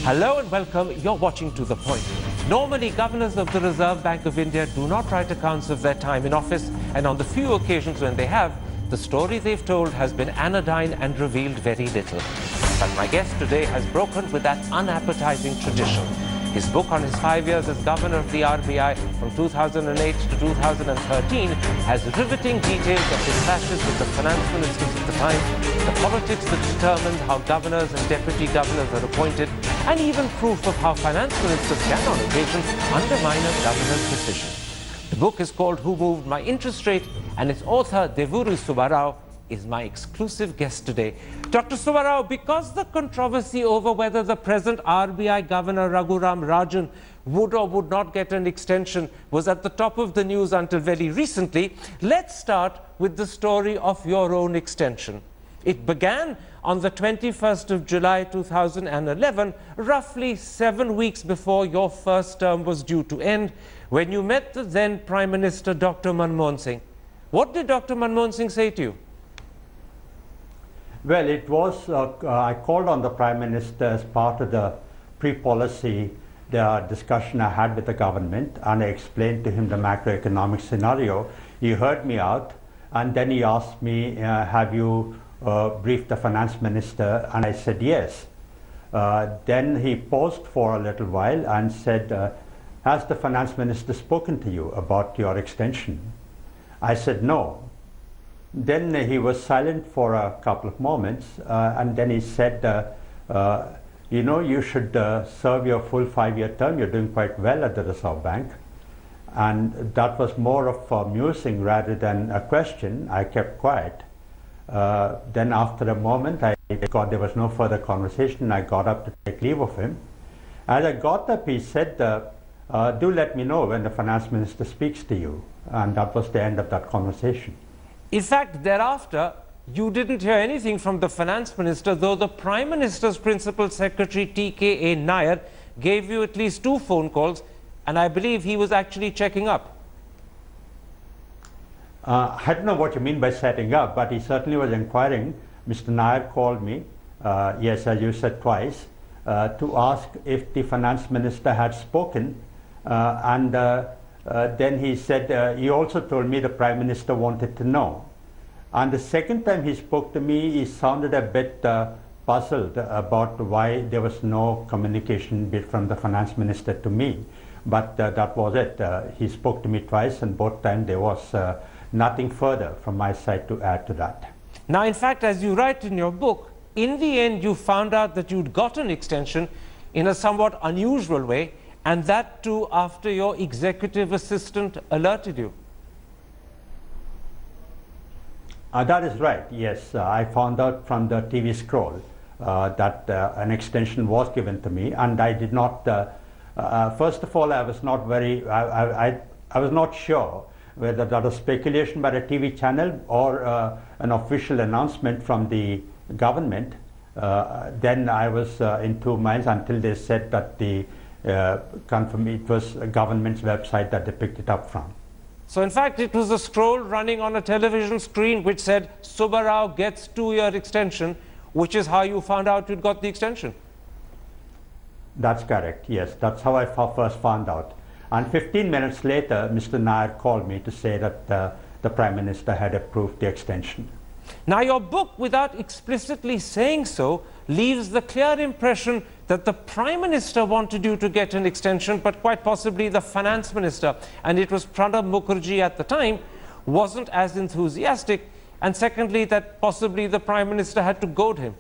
Hello and welcome. You're watching To The Point. Normally, governors of the Reserve Bank of India do not write accounts of their time in office, and on the few occasions when they have, the story they've told has been anodyne and revealed very little. But my guest today has broken with that unappetizing tradition. His book on his 5 years as governor of the RBI from 2008 to 2013 has riveting details of his clashes with the finance ministers of the time, the politics that determined how governors and deputy governors are appointed, and even proof of how finance ministers can, on occasion, undermine a governor's decision. The book is called Who Moved My Interest Rate, and its author, Duvvuri Subbarao, is my exclusive guest today. Dr. Subbarao, because the controversy over whether the present RBI Governor Raghuram Rajan would or would not get an extension was at the top of the news until very recently, let's start with the story of your own extension. It began on the 21st of July 2011, roughly 7 weeks before your first term was due to end, when you met the then Prime Minister Dr. Manmohan Singh. What did Dr. Manmohan Singh say to you? Well, it was, I called on the Prime Minister as part of the pre-policy discussion I had with the government, and I explained to him the macroeconomic scenario. He heard me out, and then he asked me, have you briefed the finance minister? And I said yes. Then he paused for a little while and said, has the finance minister spoken to you about your extension? I said no. Then he was silent for a couple of moments, and then he said, you know, you should serve your full 5-year term. You're doing quite well at the Reserve Bank. And that was more of a musing rather than a question. I kept quiet. Then after a moment, there was no further conversation. I got up to take leave of him. As I got up, he said, do let me know when the finance minister speaks to you. And that was the end of that conversation. In fact, thereafter, you didn't hear anything from the finance minister, though the Prime Minister's principal secretary, T.K.A. Nair, gave you at least 2 phone calls, and I believe he was actually checking up. I don't know what you mean by setting up, but he certainly was inquiring. Mr. Nair called me, yes, as you said twice, to ask if the finance minister had spoken, then he said, he also told me the Prime Minister wanted to know. And the second time he spoke to me, he sounded a bit puzzled about why there was no communication from the Finance Minister to me. But that was it. He spoke to me twice, and both times there was nothing further from my side to add to that. Now, in fact, as you write in your book, in the end you found out that you'd got an extension in a somewhat unusual way, and that too after your executive assistant alerted you. That is right, yes. I found out from the TV scroll that an extension was given to me, and I did not, first of all, I was not I was not sure whether that was speculation by a TV channel or an official announcement from the government. Then I was in 2 minds until they said that the it was a government's website that they picked it up from. So in fact, it was a scroll running on a television screen which said, Subbarao gets 2-year extension, which is how you found out you'd got the extension. That's correct, yes. That's how I first found out. And 15 minutes later, Mr. Nair called me to say that the Prime Minister had approved the extension. Now, your book, without explicitly saying so, leaves the clear impression that the Prime Minister wanted you to get an extension, but quite possibly the Finance Minister, and it was Pranab Mukherjee at the time, wasn't as enthusiastic, and secondly, that possibly the Prime Minister had to goad him.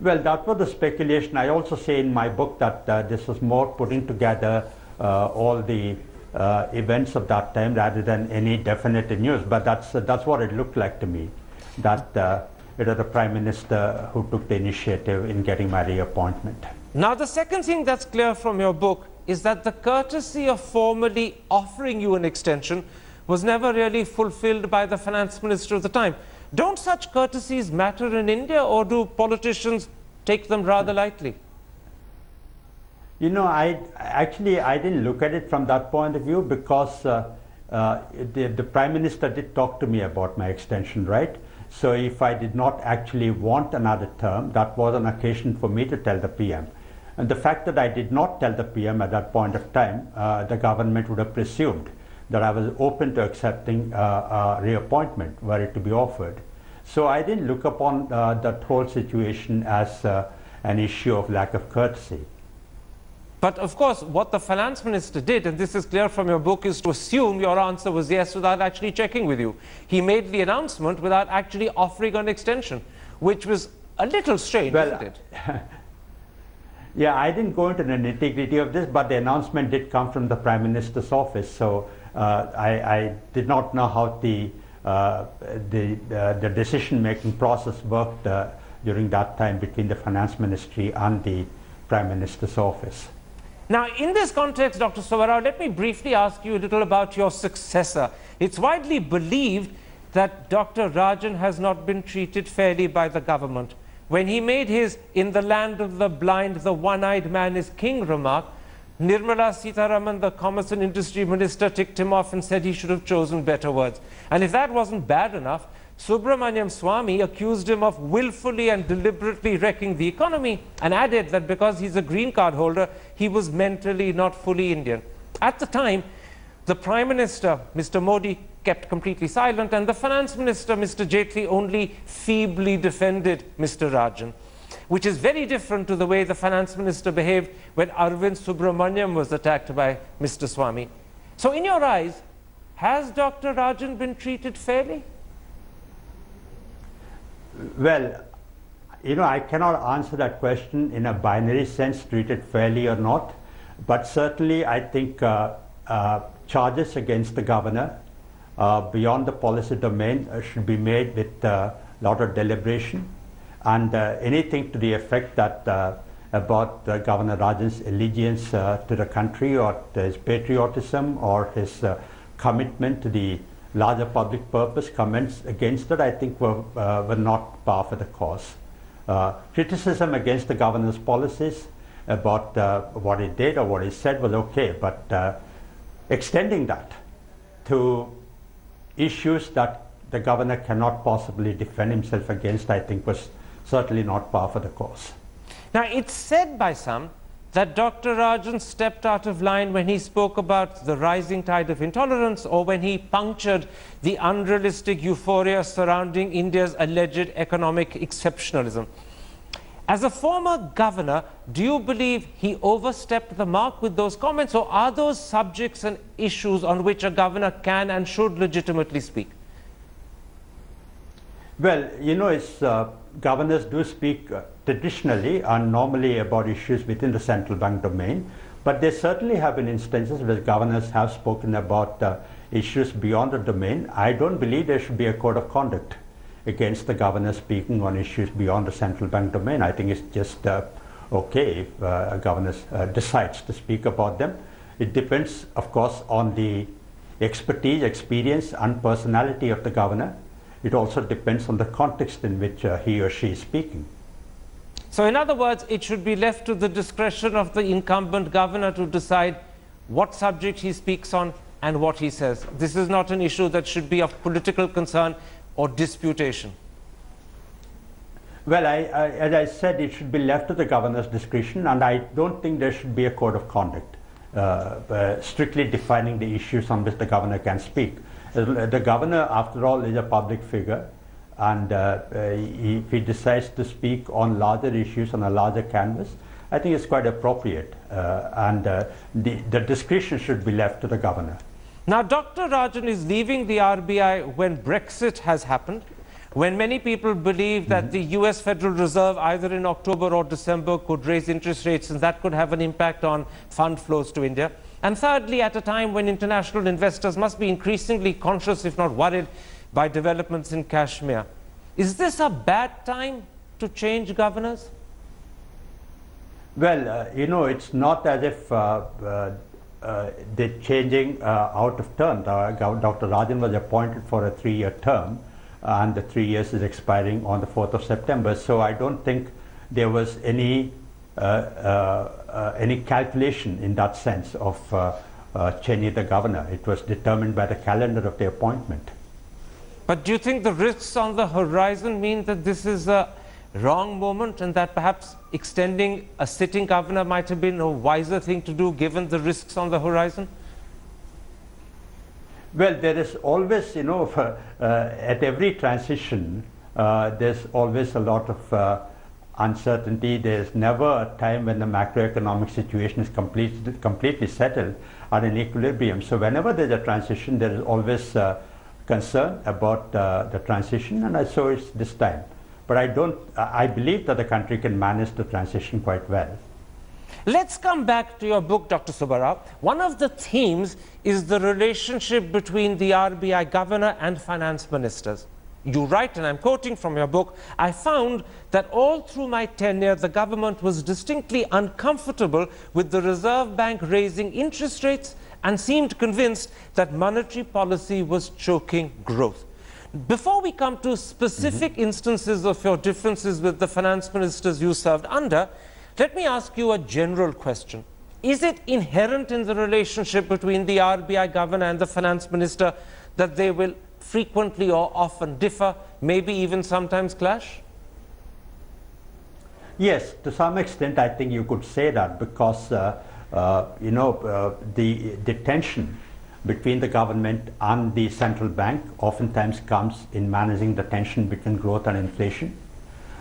Well, that was the speculation. I also say in my book that this was more putting together all the events of that time rather than any definite news, but that's what it looked like to me, that it was the Prime Minister who took the initiative in getting my reappointment. Now, the second thing that's clear from your book is that the courtesy of formally offering you an extension was never really fulfilled by the Finance Minister of the time. Don't such courtesies matter in India, or do politicians take them rather lightly? You know, I didn't look at it from that point of view, because the Prime Minister did talk to me about my extension, right? So if I did not actually want another term, that was an occasion for me to tell the PM. And the fact that I did not tell the PM at that point of time, the government would have presumed that I was open to accepting a reappointment were it to be offered. So I didn't look upon that whole situation as an issue of lack of courtesy. But of course, what the finance minister did, and this is clear from your book, is to assume your answer was yes without actually checking with you. He made the announcement without actually offering an extension, which was a little strange, isn't it? Yeah, I didn't go into the nitty-gritty of this, but the announcement did come from the Prime Minister's office. So I did not know how the decision-making process worked during that time between the Finance Ministry and the Prime Minister's office. Now, in this context, Dr. Subbarao, let me briefly ask you a little about your successor. It's widely believed that Dr. Rajan has not been treated fairly by the government. When he made his "in the land of the blind, the one-eyed man is king" remark, Nirmala Sitharaman, the Commerce and Industry Minister, ticked him off and said he should have chosen better words. And if that wasn't bad enough, Subramaniam Swamy accused him of willfully and deliberately wrecking the economy and added that because he's a green card holder, he was mentally not fully Indian. At the time, the Prime Minister, Mr. Modi, kept completely silent, and the Finance Minister, Mr. Jaitley, only feebly defended Mr. Rajan, which is very different to the way the Finance Minister behaved when Arvind Subramaniam was attacked by Mr. Swamy. So in your eyes, has Dr. Rajan been treated fairly? Well, I cannot answer that question in a binary sense, treated fairly or not. But certainly, I think charges against the governor beyond the policy domain should be made with a lot of deliberation. And anything to the effect that about Governor Rajan's allegiance to the country, or his patriotism, or his commitment to the larger public purpose, comments against it, I think were not par for the course. Criticism against the governor's policies about what he did or what he said was okay, but extending that to issues that the governor cannot possibly defend himself against, I think was certainly not par for the course. Now, it's said by some that Dr. Rajan stepped out of line when he spoke about the rising tide of intolerance, or when he punctured the unrealistic euphoria surrounding India's alleged economic exceptionalism. As a former governor, do you believe he overstepped the mark with those comments, or are those subjects and issues on which a governor can and should legitimately speak? Well, governors do speak traditionally and normally about issues within the central bank domain, but there certainly have been instances where governors have spoken about issues beyond the domain. I don't believe there should be a code of conduct against the governor speaking on issues beyond the central bank domain. I think it's just okay if a governor decides to speak about them. It depends, of course, on the expertise, experience, and personality of the governor. It also depends on the context in which he or she is speaking. So in other words, it should be left to the discretion of the incumbent governor to decide what subject he speaks on and what he says. This is not an issue that should be of political concern or disputation. Well, as I said, it should be left to the governor's discretion, and I don't think there should be a code of conduct strictly defining the issues on which the governor can speak. The governor, after all, is a public figure, and if he decides to speak on larger issues on a larger canvas, I think it's quite appropriate, and the discretion should be left to the governor. Now, Dr. Rajan is leaving the RBI when Brexit has happened, when many people believe that the US Federal Reserve, either in October or December, could raise interest rates, and that could have an impact on fund flows to India. And thirdly, at a time when international investors must be increasingly conscious, if not worried, by developments in Kashmir. Is this a bad time to change governors? Well, it's not as if they're changing out of turn. Dr. Rajan was appointed for a 3-year term, and the 3 years is expiring on the 4th of September. So I don't think there was any calculation in that sense of changing the governor. It was determined by the calendar of the appointment. But do you think the risks on the horizon mean that this is a wrong moment and that perhaps extending a sitting governor might have been a wiser thing to do given the risks on the horizon? Well, there is always, at every transition, there's always a lot of uncertainty. There's never a time when the macroeconomic situation is completely settled at an equilibrium. So whenever there's a transition, there is always concern about the transition, and so it's this time. But I believe that the country can manage the transition quite well. Let's come back to your book, Dr. Subbarao. One of the themes is the relationship between the RBI governor and finance ministers. You write, and I'm quoting from your book, "I found that all through my tenure, the government was distinctly uncomfortable with the Reserve Bank raising interest rates and seemed convinced that monetary policy was choking growth." Before we come to specific instances of your differences with the finance ministers you served under, let me ask you a general question. Is it inherent in the relationship between the RBI governor and the finance minister that they will frequently or often differ, maybe even sometimes clash? Yes, to some extent I think you could say that, because the tension between the government and the central bank oftentimes comes in managing the tension between growth and inflation.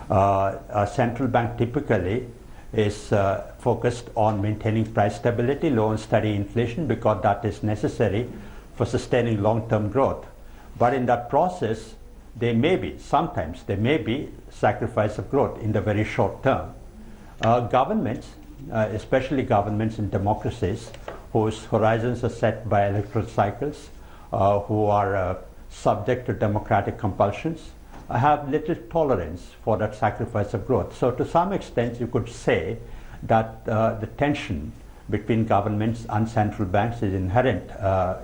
A central bank typically is focused on maintaining price stability, low and steady inflation, because that is necessary for sustaining long-term growth. But in that process, sometimes there may be sacrifice of growth in the very short term. Governments, especially governments in democracies whose horizons are set by electoral cycles, who are subject to democratic compulsions, have little tolerance for that sacrifice of growth. So to some extent, you could say that the tension between governments and central banks is inherent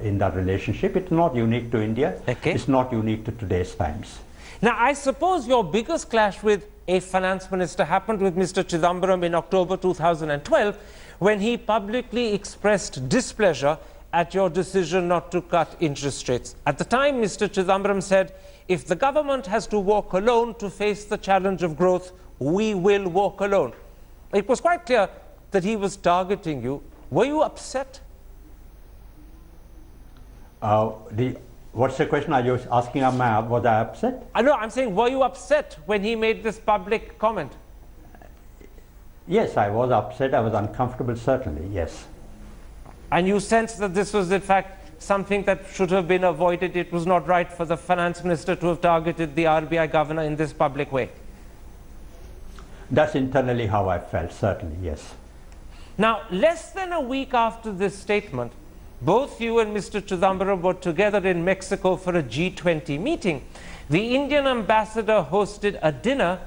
in that relationship. It's not unique to India. Okay. It's not unique to today's times. Now, I suppose your biggest clash with a finance minister happened with Mr. Chidambaram in October 2012, when he publicly expressed displeasure at your decision not to cut interest rates. At the time, Mr. Chidambaram said, "If the government has to walk alone to face the challenge of growth, we will walk alone." It was quite clear that he was targeting you. Were you upset? What's the question? Are you asking, was I upset? No, I'm saying, were you upset when he made this public comment? Yes, I was upset. I was uncomfortable, certainly, yes. And you sensed that this was, in fact, something that should have been avoided? It was not right for the finance minister to have targeted the RBI governor in this public way? That's internally how I felt, certainly, yes. Now, less than a week after this statement, both you and Mr. Chidambaram were together in Mexico for a G20 meeting. The Indian ambassador hosted a dinner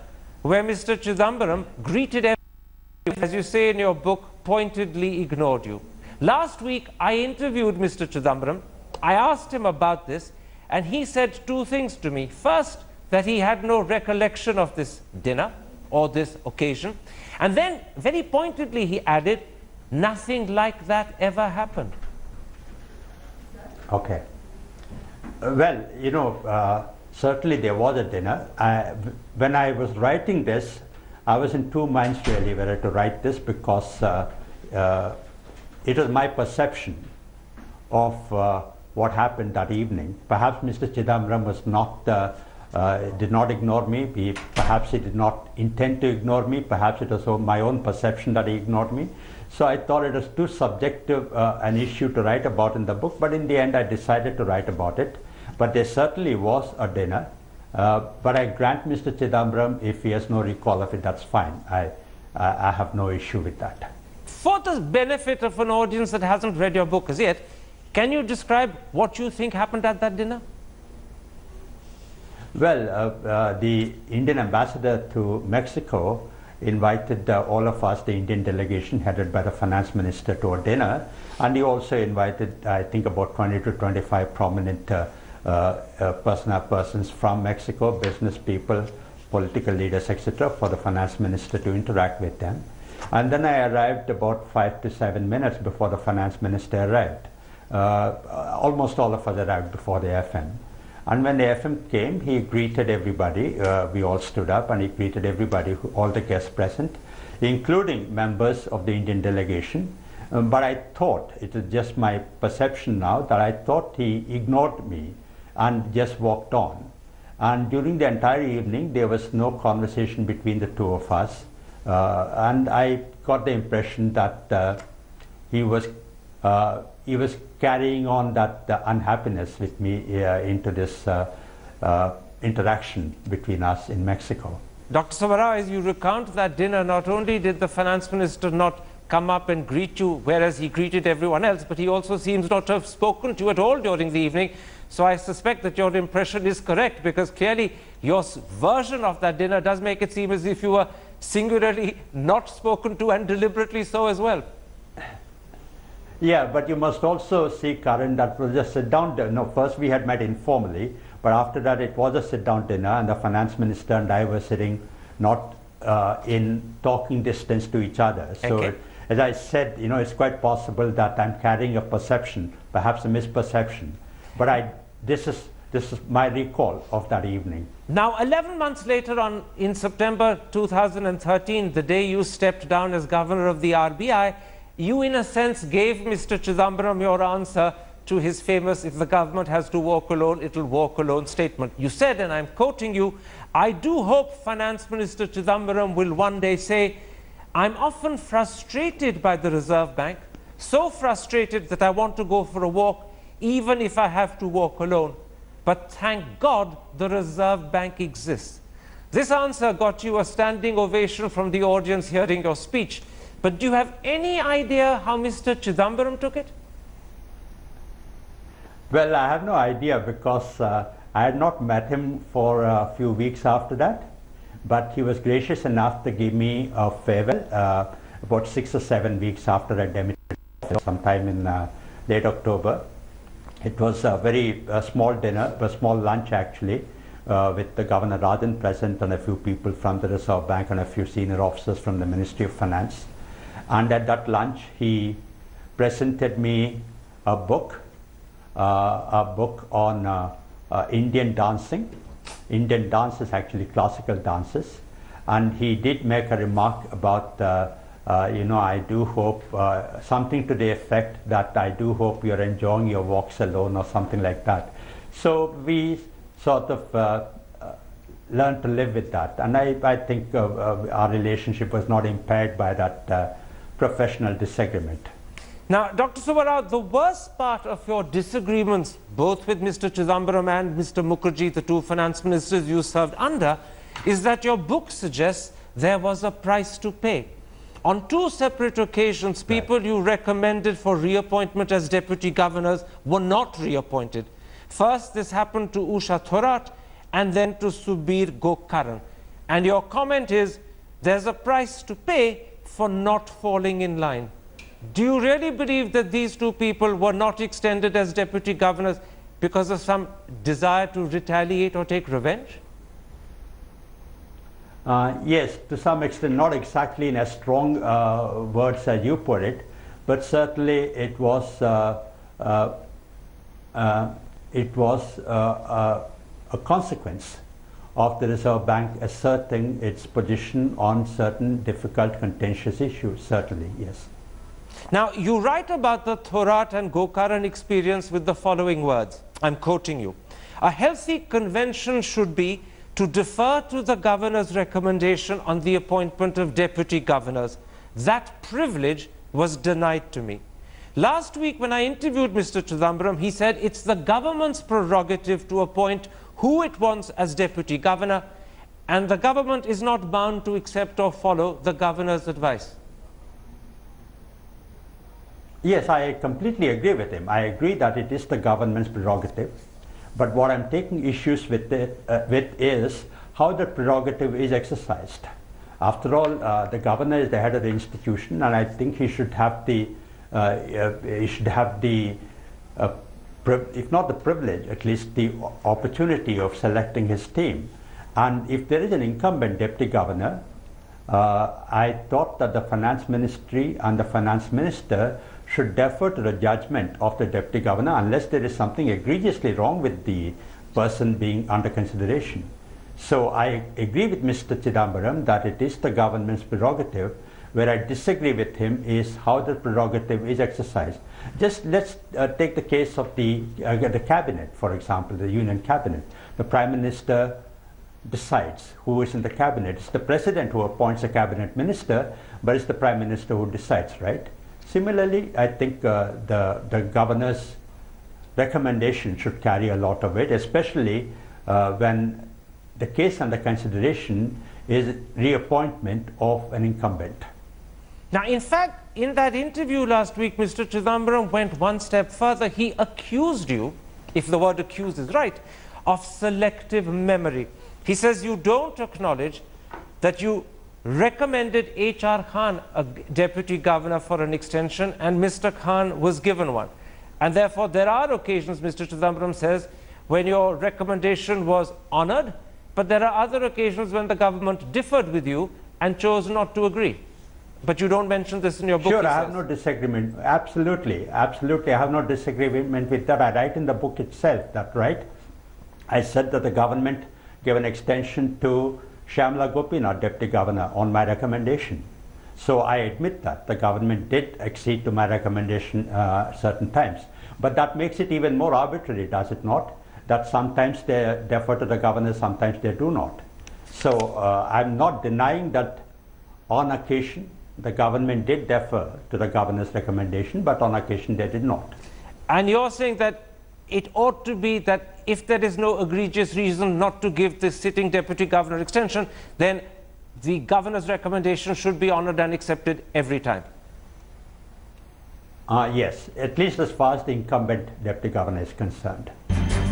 where Mr. Chidambaram greeted everyone, as you say in your book, pointedly ignored you. Last week, I interviewed Mr. Chidambaram. I asked him about this, and he said two things to me. First, that he had no recollection of this dinner or this occasion. And then, very pointedly, he added, nothing like that ever happened. Okay. Well, certainly there was a dinner. When I was writing this, I was in two minds really whether to write this, because it was my perception of what happened that evening. Perhaps Mr. Chidambaram did not ignore me. Perhaps he did not intend to ignore me. Perhaps it was my own perception that he ignored me. So I thought it was too subjective an issue to write about in the book, but in the end I decided to write about it. But there certainly was a dinner, but I grant Mr. Chidambaram, if he has no recall of it, that's fine. I have no issue with that. For the benefit of an audience that hasn't read your book as yet, can you describe what you think happened at that dinner? Well, the Indian ambassador to Mexico invited all of us, the Indian delegation headed by the finance minister, to a dinner, and he also invited, I think, about 20 to 25 prominent persons from Mexico, business people, political leaders, etc., for the finance minister to interact with them. And then I arrived about 5 to 7 minutes before the finance minister arrived. Almost all of us arrived before the FM. And when the FM came, he greeted everybody. We all stood up and he greeted everybody, all the guests present, including members of the Indian delegation. But I thought, it is just my perception now, that I thought he ignored me and just walked on. And during the entire evening, there was no conversation between the two of us. And I got the impression that he was carrying on that unhappiness with me into this interaction between us in Mexico. Dr. Subbarao, as you recount that dinner, not only did the finance minister not come up and greet you, whereas he greeted everyone else, but he also seems not to have spoken to you at all during the evening. So I suspect that your impression is correct, because clearly your version of that dinner does make it seem as if you were singularly not spoken to, and deliberately so as well. Yeah, but you must also see, Karan, that was a sit-down dinner. No, first we had met informally, but after that it was a sit-down dinner, and the finance minister and I were sitting not in talking distance to each other. So, okay. As I said, it's quite possible that I'm carrying a perception, perhaps a misperception. But this is my recall of that evening. Now, 11 months later on, in September 2013, the day you stepped down as governor of the RBI, you in a sense gave Mr. Chidambaram your answer to his famous "if the government has to walk alone, it'll walk alone" statement. You said, and I'm quoting you, "I do hope Finance Minister Chidambaram will one day say, I'm often frustrated by the Reserve Bank, so frustrated that I want to go for a walk even if I have to walk alone. But thank God the Reserve Bank exists." This answer got you a standing ovation from the audience hearing your speech. But do you have any idea how Mr. Chidambaram took it? Well, I have no idea, because I had not met him for a few weeks after that. But he was gracious enough to give me a farewell about 6 or 7 weeks after I demitted, sometime in late October. It was a very small dinner, a small lunch actually, with the Governor Rajan present and a few people from the Reserve Bank and a few senior officers from the Ministry of Finance. And at that lunch, he presented me a book on Indian dancing. Indian dances, actually classical dances. And he did make a remark about, I do hope, something to the effect that I do hope you're enjoying your walks alone, or something like that. So we sort of learned to live with that. And I think our relationship was not impaired by that professional disagreement. Now, Dr. Subbarao, the worst part of your disagreements, both with Mr. Chidambaram and Mr. Mukherjee, the two finance ministers you served under, is that your book suggests there was a price to pay. On two separate occasions, people you recommended for reappointment as deputy governors were not reappointed. First, this happened to Usha Thorat, and then to Subir Gokaran. And your comment is, there's a price to pay for not falling in line. Do you really believe that these two people were not extended as deputy governors because of some desire to retaliate or take revenge? Yes, to some extent, not exactly in as strong words as you put it, but certainly it was a consequence of the Reserve Bank asserting its position on certain difficult, contentious issues, certainly, yes. Now, you write about the Thorat and Gokaran experience with the following words. I'm quoting you. "A healthy convention should be to defer to the governor's recommendation on the appointment of deputy governors. That privilege was denied to me." Last week, when I interviewed Mr. Chidambaram, he said it's the government's prerogative to appoint who it wants as deputy governor, and the government is not bound to accept or follow the governor's advice. Yes, I completely agree with him. I agree that it is the government's prerogative. But what I'm taking issues with is how the prerogative is exercised. After all, the governor is the head of the institution, and I think he should have the, if not the privilege, at least the opportunity of selecting his team. And if there is an incumbent deputy governor, I thought that the finance ministry and the finance minister should defer to the judgment of the deputy governor unless there is something egregiously wrong with the person being under consideration. So I agree with Mr. Chidambaram that it is the government's prerogative. Where I disagree with him is how the prerogative is exercised. Just let's take the case of the cabinet, for example, the union cabinet. The Prime Minister decides who is in the cabinet. It's the President who appoints a cabinet minister, but it's the Prime Minister who decides, right? Similarly, I think the governor's recommendation should carry a lot of weight, especially when the case under consideration is reappointment of an incumbent. Now, in fact, in that interview last week, Mr. Chidambaram went one step further. He accused you, if the word accused is right, of selective memory. He says you don't acknowledge that you recommended H.R. Khan, a deputy governor, for an extension, and Mr. Khan was given one. And therefore, there are occasions, Mr. Chidambaram says, when your recommendation was honored, but there are other occasions when the government differed with you and chose not to agree. But you don't mention this in your book. Sure, I have no disagreement. Absolutely, absolutely. I have no disagreement with that. I write in the book itself that, right? I said that the government gave an extension to Shyamala Gopinath, Deputy Governor, on my recommendation. So I admit that the government did accede to my recommendation certain times. But that makes it even more arbitrary, does it not? That sometimes they defer to the governor, sometimes they do not. So I'm not denying that on occasion the government did defer to the governor's recommendation, but on occasion they did not. And you're saying that it ought to be that if there is no egregious reason not to give the sitting deputy governor extension, then the governor's recommendation should be honored and accepted every time. Yes, at least as far as the incumbent deputy governor is concerned.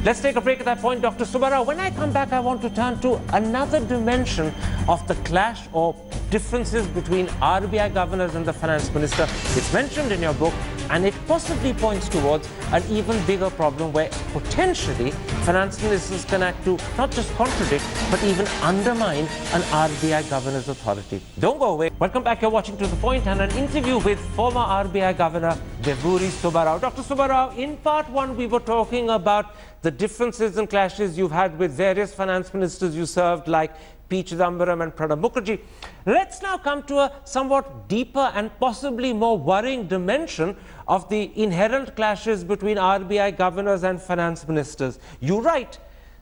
Let's take a break at that point, Dr. Subbarao. When I come back, I want to turn to another dimension of the clash or differences between RBI governors and the finance minister. It's mentioned in your book, and it possibly points towards an even bigger problem where potentially finance ministers can act to not just contradict, but even undermine an RBI governor's authority. Don't go away. Welcome back. You're watching To The Point and an interview with former RBI Governor Duvvuri Subbarao. Dr. Subbarao, in part one, we were talking about the differences and clashes you've had with various finance ministers you served, like P. Chidambaram and Pranab Mukherjee. Let's now come to a somewhat deeper and possibly more worrying dimension of the inherent clashes between RBI governors and finance ministers. You write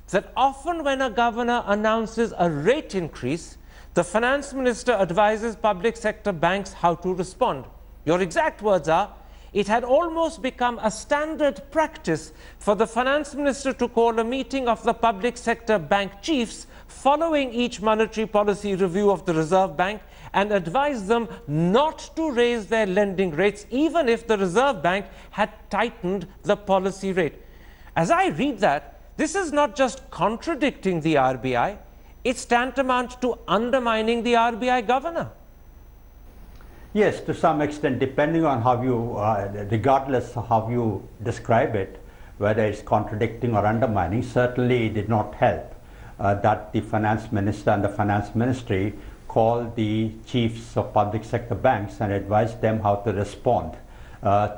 that often when a governor announces a rate increase, the finance minister advises public sector banks how to respond. Your exact words are, it had almost become a standard practice for the finance minister to call a meeting of the public sector bank chiefs following each monetary policy review of the Reserve Bank and advise them not to raise their lending rates even if the Reserve Bank had tightened the policy rate. As I read that, this is not just contradicting the RBI, it's tantamount to undermining the RBI governor. Yes, to some extent, depending on how you, regardless of how you describe it, whether it's contradicting or undermining, certainly it did not help that the finance minister and the finance ministry called the chiefs of public sector banks and advised them how to respond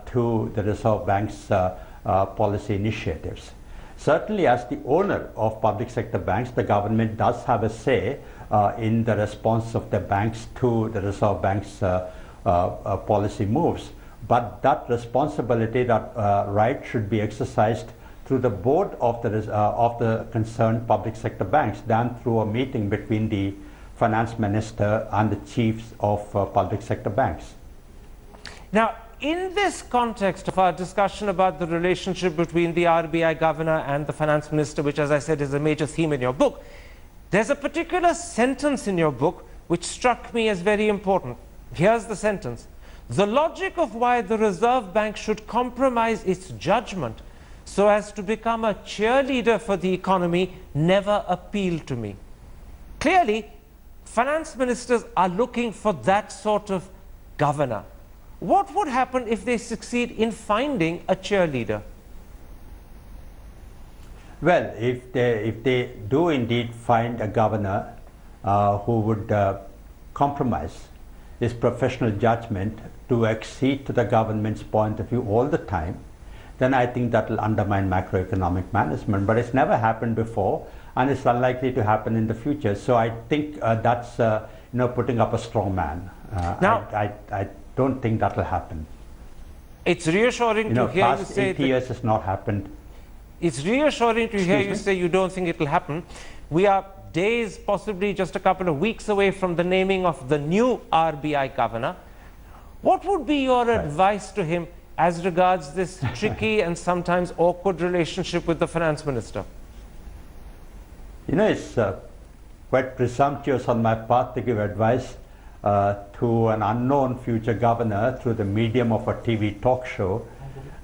to the Reserve Bank's policy initiatives. Certainly, as the owner of public sector banks, the government does have a say in the response of the banks to the Reserve Bank's policy moves, but that responsibility, that right, should be exercised through the board of the concerned public sector banks than through a meeting between the finance minister and the chiefs of public sector banks. Now, in this context of our discussion about the relationship between the RBI governor and the finance minister, which, as I said, is a major theme in your book, there's a particular sentence in your book which struck me as very important. Here's the sentence. The logic of why the Reserve Bank should compromise its judgment so as to become a cheerleader for the economy never appealed to me. Clearly, finance ministers are looking for that sort of governor. What would happen if they succeed in finding a cheerleader? Well, if they do indeed find a governor who would compromise his professional judgment to accede to the government's point of view all the time, then I think that will undermine macroeconomic management. But it's never happened before, and it's unlikely to happen in the future. So I think that's putting up a strong man. Now, I don't think that will happen. It's reassuring to hear you say past 80 years has not happened. It's reassuring to hear you say you don't think it will happen. We are days, possibly just a couple of weeks away from the naming of the new RBI governor. What would be your advice to him as regards this tricky and sometimes awkward relationship with the finance minister? It's quite presumptuous on my part to give advice to an unknown future governor through the medium of a TV talk show.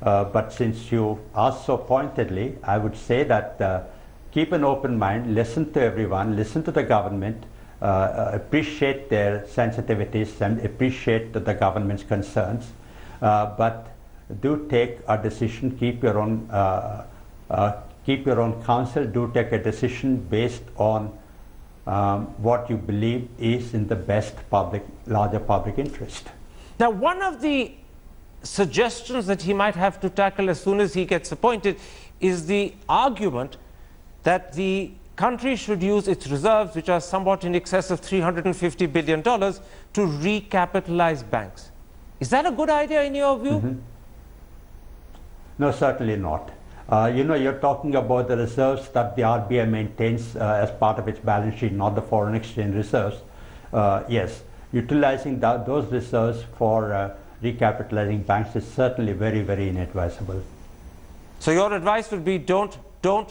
But since you asked so pointedly, I would say that keep an open mind, listen to everyone, listen to the government, appreciate their sensitivities and appreciate the government's concerns. But do take a decision, keep your own counsel, do take a decision based on what you believe is in the best larger public interest. Now, one of the suggestions that he might have to tackle as soon as he gets appointed is the argument that the country should use its reserves, which are somewhat in excess of $350 billion, to recapitalize banks. Is that a good idea in your view? Mm-hmm. No, certainly not. You're talking about the reserves that the RBI maintains as part of its balance sheet, not the foreign exchange reserves. Yes, utilizing those reserves for recapitalizing banks is certainly very, very inadvisable. So your advice would be don't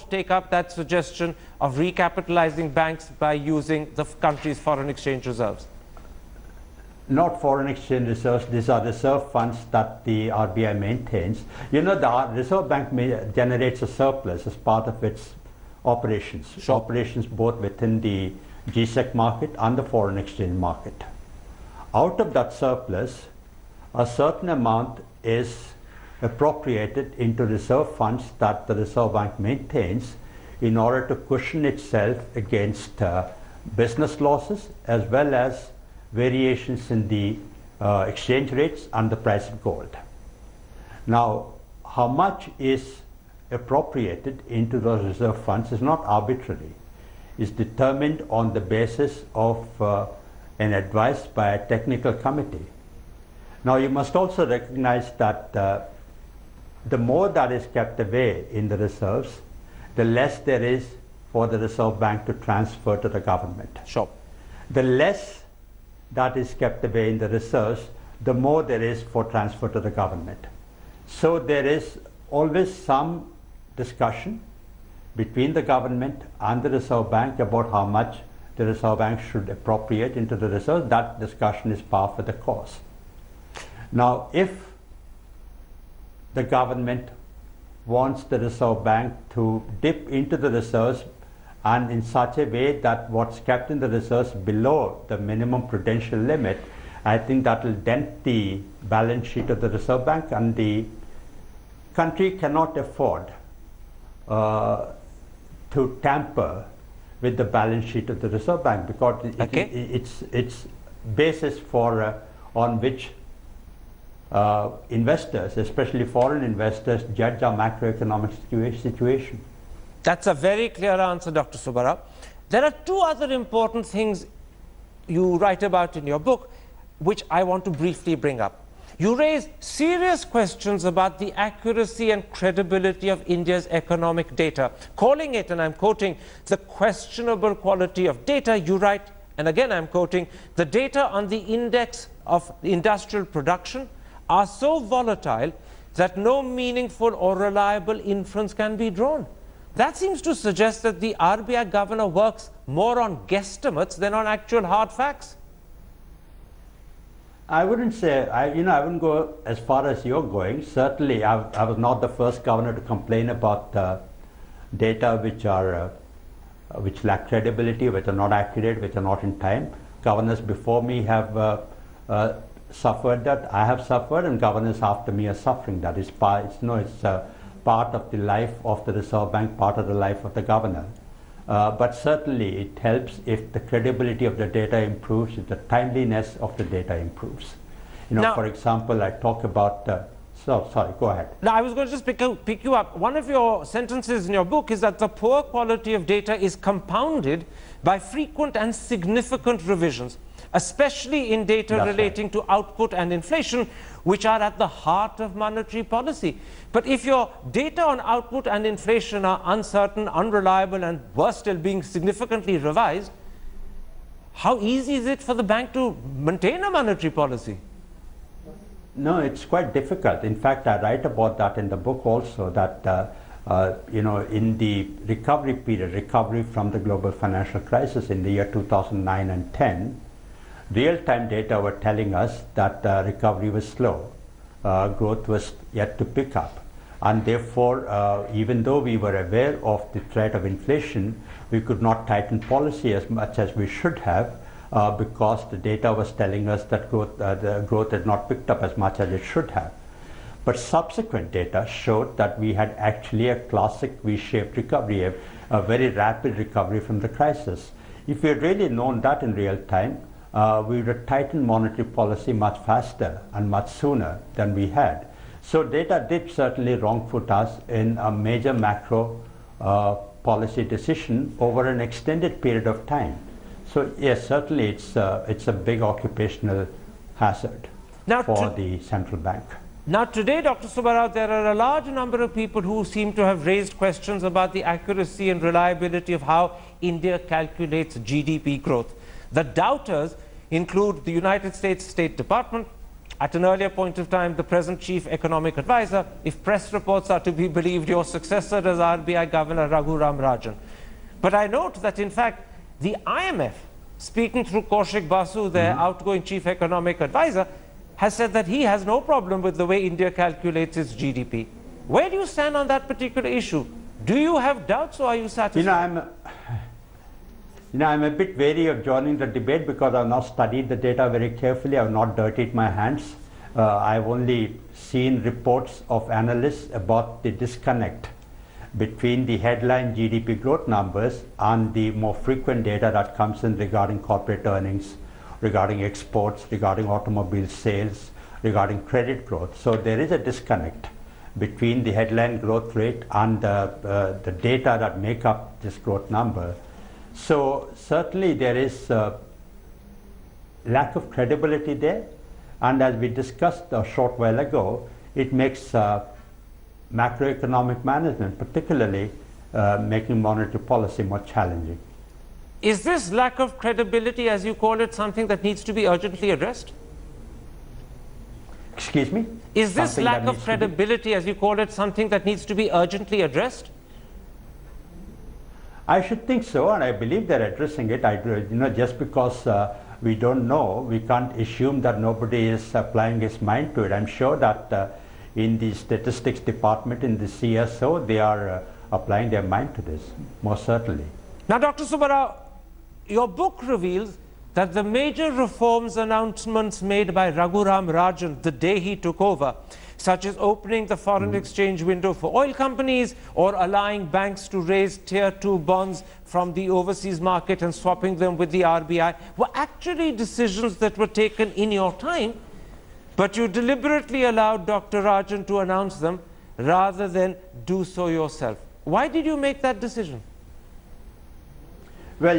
take up that suggestion of recapitalizing banks by using the country's foreign exchange reserves. Not foreign exchange reserves, these are reserve funds that the RBI maintains. The Reserve Bank generates a surplus as part of its operations. Sure. Operations both within the GSEC market and the foreign exchange market. Out of that surplus, a certain amount is appropriated into reserve funds that the Reserve Bank maintains in order to cushion itself against business losses as well as variations in the exchange rates and the price of gold. Now, how much is appropriated into those reserve funds is not arbitrary. It's determined on the basis of an advice by a technical committee. Now, you must also recognize that the more that is kept away in the reserves, the less there is for the Reserve Bank to transfer to the government. Sure. The less that is kept away in the reserves, the more there is for transfer to the government. So there is always some discussion between the government and the Reserve Bank about how much the Reserve Bank should appropriate into the reserves. That discussion is par for the course. Now, if the government wants the Reserve Bank to dip into the reserves and in such a way that what's kept in the reserves below the minimum prudential limit, I think that will dent the balance sheet of the Reserve Bank, and the country cannot afford to tamper with the balance sheet of the Reserve Bank, because it's basis for on which investors, especially foreign investors, judge our macroeconomic situation. That's a very clear answer, Dr. Subbarao. There are two other important things you write about in your book, which I want to briefly bring up. You raise serious questions about the accuracy and credibility of India's economic data, calling it, and I'm quoting, the questionable quality of data. You write, and again I'm quoting, the data on the index of industrial production are so volatile that no meaningful or reliable inference can be drawn. That seems to suggest that the RBI governor works more on guesstimates than on actual hard facts. I wouldn't say, I wouldn't go as far as you're going. Certainly, I was not the first governor to complain about data which lack credibility, which are not accurate, which are not in time. Governors before me have suffered that. I have suffered, and governors after me are suffering that. It's part of the life of the Reserve Bank, part of the life of the governor. But certainly it helps if the credibility of the data improves, if the timeliness of the data improves. Now, for example, I talk about So, sorry, go ahead. Now, I was going to just pick you up. One of your sentences in your book is that the poor quality of data is compounded by frequent and significant revisions, especially in data relating to output and inflation, which are at the heart of monetary policy. But if your data on output and inflation are uncertain, unreliable, and worse still, being significantly revised, how easy is it for the bank to maintain a monetary policy? No, it's quite difficult. In fact, I write about that in the book also, that in the recovery period, recovery from the global financial crisis in the year 2009 and 10, real-time data were telling us that recovery was slow. Growth was yet to pick up. And therefore, even though we were aware of the threat of inflation, we could not tighten policy as much as we should have, because the data was telling us that the growth had not picked up as much as it should have. But subsequent data showed that we had actually a classic V-shaped recovery, a very rapid recovery from the crisis. If we had really known that in real time, we would have tightened monetary policy much faster and much sooner than we had. So data did certainly wrong-foot us in a major macro policy decision over an extended period of time. So yes, certainly it's a big occupational hazard for the central bank. Now today, Dr. Subbarao, there are a large number of people who seem to have raised questions about the accuracy and reliability of how India calculates GDP growth. The doubters include the United States State Department, at an earlier point of time, the present chief economic advisor, if press reports are to be believed, your successor as RBI Governor Raghuram Rajan. But I note that in fact, the IMF, speaking through Kaushik Basu, their outgoing chief economic advisor, has said that he has no problem with the way India calculates its GDP. Where do you stand on that particular issue? Do you have doubts or are you satisfied? I'm a bit wary of joining the debate because I've not studied the data very carefully. I've not dirtied my hands. I've only seen reports of analysts about the disconnect between the headline GDP growth numbers and the more frequent data that comes in regarding corporate earnings, regarding exports, regarding automobile sales, regarding credit growth. So there is a disconnect between the headline growth rate and the data that make up this growth number. So certainly there is lack of credibility there, and as we discussed a short while ago, it makes macroeconomic management, particularly making monetary policy more challenging. Is this lack of credibility, as you call it, something that needs to be urgently addressed? Excuse me? Is this lack of credibility, as you call it, something that needs to be urgently addressed? I should think so, and I believe they're addressing it. Just because we don't know, we can't assume that nobody is applying his mind to it. I'm sure that in the statistics department, in the CSO, they are applying their mind to this, most certainly. Now, Dr. Subbarao, your book reveals that the major reforms announcements made by Raghuram Rajan the day he took over, such as opening the foreign exchange window for oil companies or allowing banks to raise tier 2 bonds from the overseas market and swapping them with the RBI, were actually decisions that were taken in your time, but you deliberately allowed Dr. Rajan to announce them rather than do so yourself. Why did you make that decision? Well,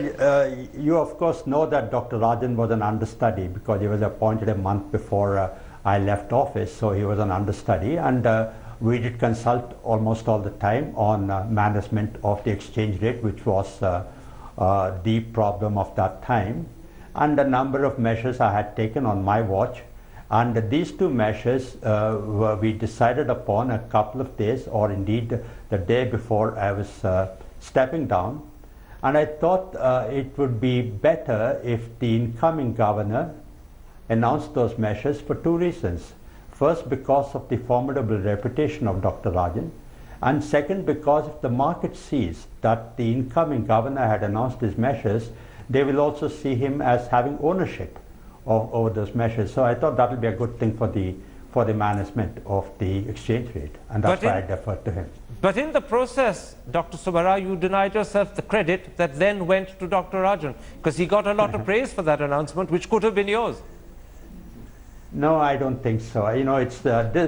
you of course know that Dr. Rajan was an understudy because he was appointed a month before I left office, so he was an understudy, and we did consult almost all the time on management of the exchange rate, which was the problem of that time, and a number of measures I had taken on my watch. And these two measures we decided upon a couple of days, or indeed the day before I was stepping down. And I thought it would be better if the incoming governor announced those measures for two reasons. First, because of the formidable reputation of Dr. Rajan, and second, because if the market sees that the incoming governor had announced his measures, they will also see him as having ownership over those measures. So I thought that would be a good thing for the management of the exchange rate, and that's why I deferred to him. But in the process, Dr. Subbarao, you denied yourself the credit that then went to Dr. Rajan, because he got a lot of praise for that announcement, which could have been yours. No, I don't think so. You know,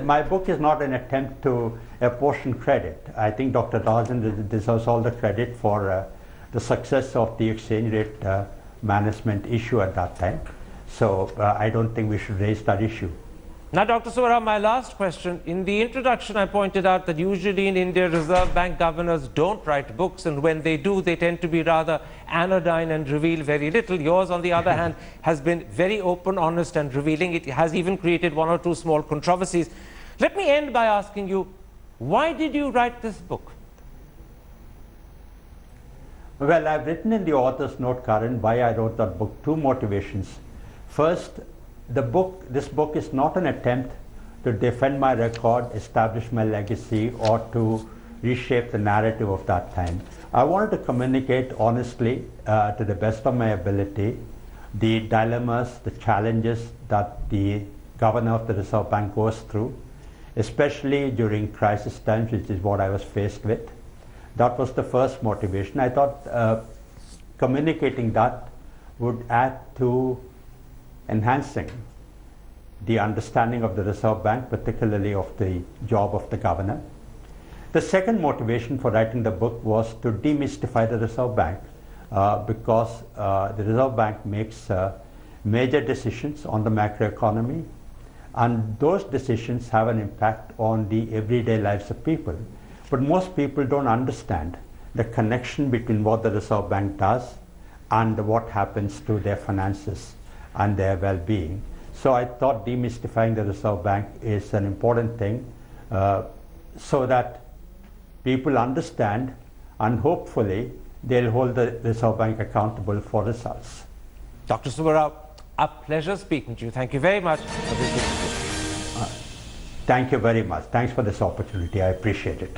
my book is not an attempt to apportion credit. I think Dr. Rajan deserves all the credit for the success of the exchange rate management issue at that time. So I don't think we should raise that issue. Now, Dr. Subbarao, my last question. In the introduction, I pointed out that usually in India, Reserve Bank governors don't write books, and when they do, they tend to be rather anodyne and reveal very little. Yours, on the other hand, has been very open, honest, and revealing. It has even created one or two small controversies. Let me end by asking you, why did you write this book? Well, I've written in the author's note, Karan, why I wrote that book. Two motivations. First, this book is not an attempt to defend my record, establish my legacy, or to reshape the narrative of that time. I wanted to communicate honestly, to the best of my ability, the dilemmas, the challenges that the governor of the Reserve Bank goes through, especially during crisis times, which is what I was faced with. That was the first motivation. I thought communicating that would add to enhancing the understanding of the Reserve Bank, particularly of the job of the governor. The second motivation for writing the book was to demystify the Reserve Bank, because the Reserve Bank makes major decisions on the macroeconomy, and those decisions have an impact on the everyday lives of people. But most people don't understand the connection between what the Reserve Bank does and what happens to their finances and their well-being. So I thought demystifying the Reserve Bank is an important thing, so that people understand, and hopefully they'll hold the Reserve Bank accountable for results. Dr. Subbarao, a pleasure speaking to you. Thank you very much for this interview. Thank you very much. Thanks for this opportunity. I appreciate it.